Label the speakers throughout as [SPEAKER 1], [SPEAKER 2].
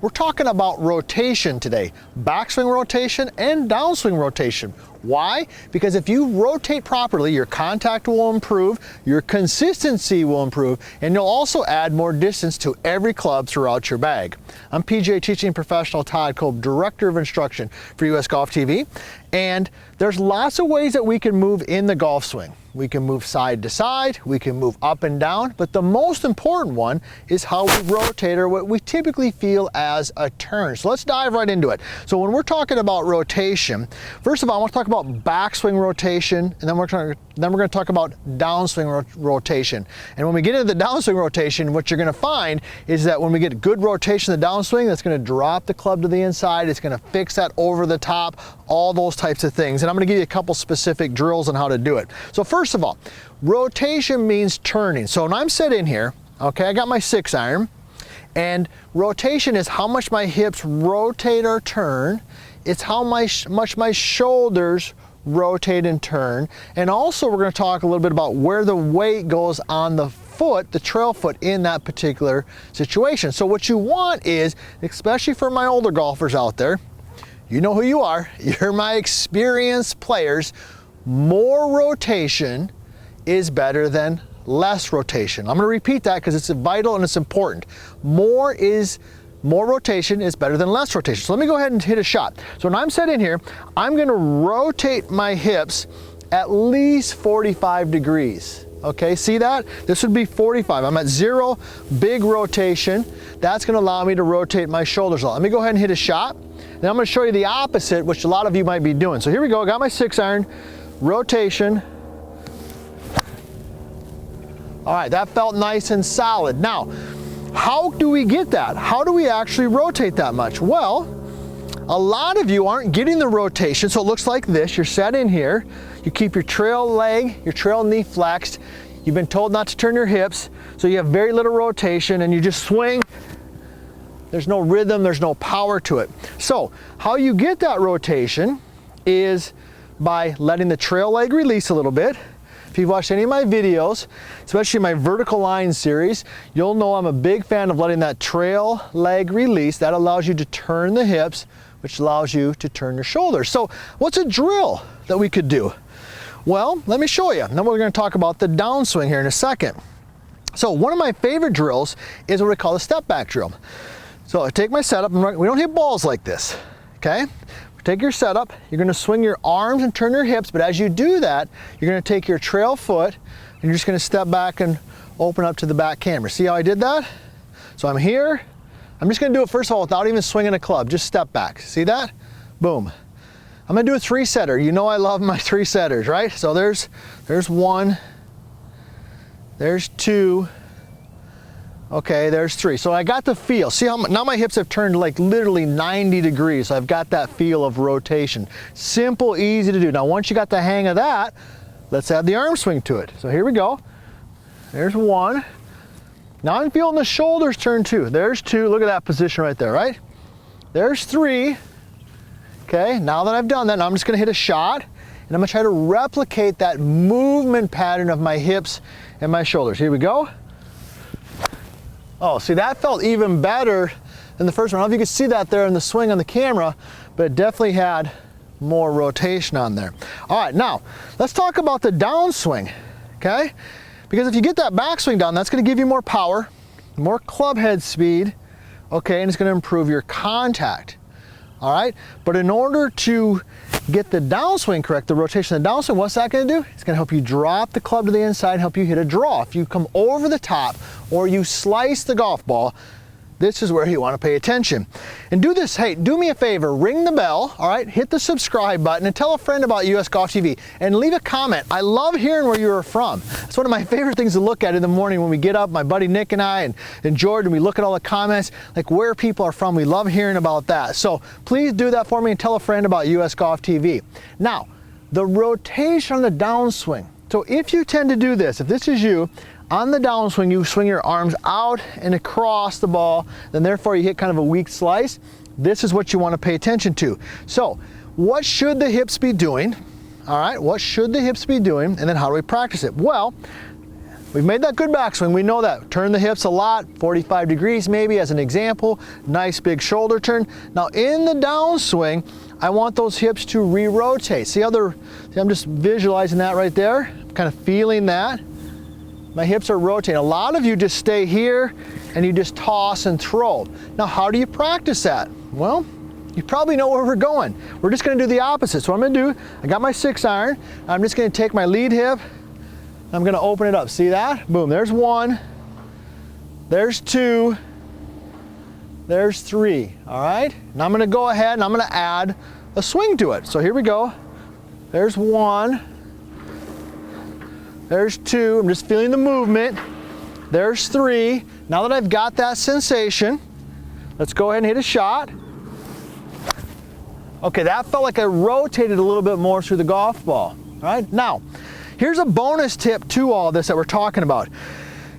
[SPEAKER 1] We're talking about rotation today, backswing rotation and downswing rotation. Why? Because if you rotate properly, your contact will improve, your consistency will improve, and you'll also add more distance to every club throughout your bag. I'm PGA teaching professional Todd Kolb, Director of Instruction for US Golf TV, and there's lots of ways that we can move in the golf swing. We can move side to side, we can move up and down, but the most important one is how we rotate, or what we typically feel as a turn. So let's dive right into it. So when we're talking about rotation, first of all, I want to talk about backswing rotation, and then we're going to talk about downswing rotation. And when we get into the downswing rotation, what you're going to find is that when we get good rotation in the downswing, that's going to drop the club to the inside, it's going to fix that over the top, all those types of things. And I'm going to give you a couple specific drills on how to do it. So first of all, rotation means turning. So when I'm set in here, okay, I got my 6-iron, and rotation is how much my hips rotate or turn. It's how much my shoulders rotate and turn. And also we're going to talk a little bit about where the weight goes on the foot, the trail foot, in that particular situation. So what you want is, especially for my older golfers out there, you know who you are, you're my experienced players, more rotation is better than less rotation. I'm going to repeat that because it's vital and it's important. More rotation is better than less rotation. So let me go ahead and hit a shot. So when I'm set in here, I'm going to rotate my hips at least 45 degrees. Okay, see that? This would be 45. I'm at 0, big rotation. That's going to allow me to rotate my shoulders a lot. Let me go ahead and hit a shot. Then I'm going to show you the opposite, which a lot of you might be doing. So here we go. I got my 6-iron, rotation. All right, that felt nice and solid. Now, how do we get that? How do we actually rotate that much? Well, a lot of you aren't getting the rotation, so it looks like this. You're set in here. You keep your trail leg, your trail knee flexed. You've been told not to turn your hips, so you have very little rotation, and you just swing. There's no rhythm, there's no power to it. So how you get that rotation is by letting the trail leg release a little bit. If you've watched any of my videos, especially my vertical line series, you'll know I'm a big fan of letting that trail leg release. That allows you to turn the hips, which allows you to turn your shoulders. So what's a drill that we could do? Well, let me show you. And then we're going to talk about the downswing here in a second. So one of my favorite drills is what we call a step back drill. So I take my setup, and we don't hit balls like this, okay? Take your setup, you're going to swing your arms and turn your hips, but as you do that, you're going to take your trail foot and you're just going to step back and open up to the back camera. See how I did that? So I'm here. I'm just going to do it first of all without even swinging a club, just step back. See that? Boom. I'm going to do a 3-setter. You know I love my 3-setters, right? So there's 1, there's 2, okay, there's 3. So I got the feel. See how now my hips have turned like literally 90 degrees. So I've got that feel of rotation. Simple, easy to do. Now once you got the hang of that, let's add the arm swing to it. So here we go. There's 1. Now I'm feeling the shoulders turn 2. There's 2. Look at that position right there, right? There's 3. Okay, now that I've done that, now I'm just going to hit a shot, and I'm going to try to replicate that movement pattern of my hips and my shoulders. Here we go. Oh, see, that felt even better than the first one. I don't know if you could see that there in the swing on the camera, but it definitely had more rotation on there. All right, now let's talk about the downswing, okay? Because if you get that backswing down, that's going to give you more power, more club head speed, okay, and it's going to improve your contact. All right, but in order to get the downswing correct, the rotation of the downswing, what's that going to do? It's going to help you drop the club to the inside, help you hit a draw. If you come over the top or you slice the golf ball, this is where you want to pay attention. And do this, hey, do me a favor, ring the bell, all right, hit the subscribe button and tell a friend about US Golf TV and leave a comment. I love hearing where you're from. It's one of my favorite things to look at in the morning when we get up, my buddy Nick and I and Jordan, we look at all the comments, like where people are from. We love hearing about that. So please do that for me and tell a friend about US Golf TV. Now, the rotation on the downswing. So if you tend to do this, if this is you, on the downswing, you swing your arms out and across the ball, then therefore you hit kind of a weak slice. This is what you want to pay attention to. So what should the hips be doing? All right, what should the hips be doing? And then how do we practice it? Well, We've made that good backswing, we know that. Turn the hips a lot, 45 degrees maybe as an example. Nice big shoulder turn. Now in the downswing, I want those hips to re-rotate. See, I'm just visualizing that right there. I'm kind of feeling that. My hips are rotating. A lot of you just stay here and you just toss and throw. Now, how do you practice that? Well, you probably know where we're going. We're just gonna do the opposite. So what I'm gonna do, I got my 6-iron. I'm just gonna take my lead hip, I'm gonna open it up. See that? Boom, there's 1, there's 2, there's 3, all right? Now I'm gonna go ahead and I'm gonna add a swing to it. So here we go. There's 1, there's 2, I'm just feeling the movement. There's 3. Now that I've got that sensation, let's go ahead and hit a shot. Okay, that felt like I rotated a little bit more through the golf ball, all right? Now, here's a bonus tip to all this that we're talking about.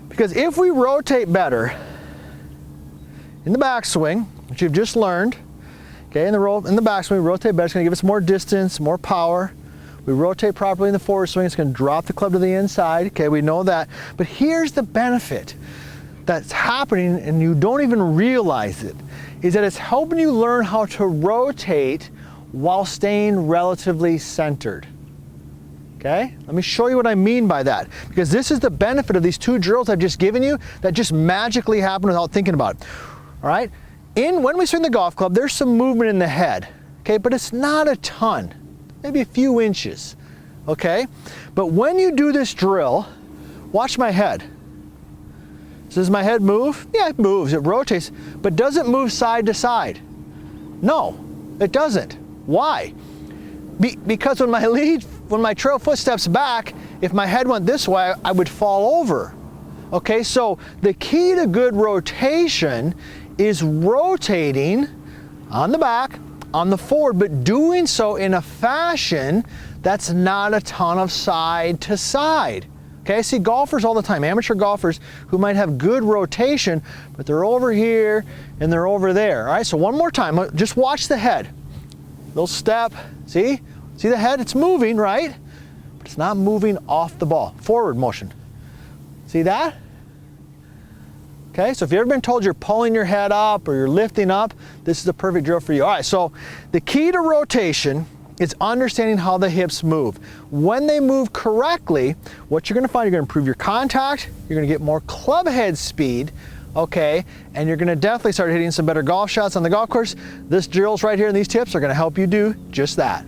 [SPEAKER 1] Because if we rotate better in the backswing, which you've just learned, okay, in the backswing, we rotate better, it's gonna give us more distance, more power. We rotate properly in the forward swing, it's gonna drop the club to the inside, okay, we know that. But here's the benefit that's happening and you don't even realize it, is that it's helping you learn how to rotate while staying relatively centered. Okay, let me show you what I mean by that, because this is the benefit of these 2 drills I've just given you that just magically happen without thinking about it. All right, when we swing the golf club, there's some movement in the head, okay, but it's not a ton, maybe a few inches, okay? But when you do this drill, watch my head. So does my head move? Yeah, it moves, it rotates, but does it move side to side? No, it doesn't. Why? Because when my trail foot steps back, if my head went this way, I would fall over. Okay, so the key to good rotation is rotating on the back, on the forward, but doing so in a fashion that's not a ton of side to side. Okay, I see golfers all the time, amateur golfers who might have good rotation, but they're over here and they're over there. All right, so one more time, just watch the head. Little step, see the head, it's moving, right? But it's not moving off the ball, forward motion. See that? Okay, so if you've ever been told you're pulling your head up or you're lifting up, this is a perfect drill for you. All right, so the key to rotation is understanding how the hips move. When they move correctly, what you're gonna find, you're gonna improve your contact, you're gonna get more club head speed, okay, and you're gonna definitely start hitting some better golf shots on the golf course. This drills right here and these tips are gonna help you do just that.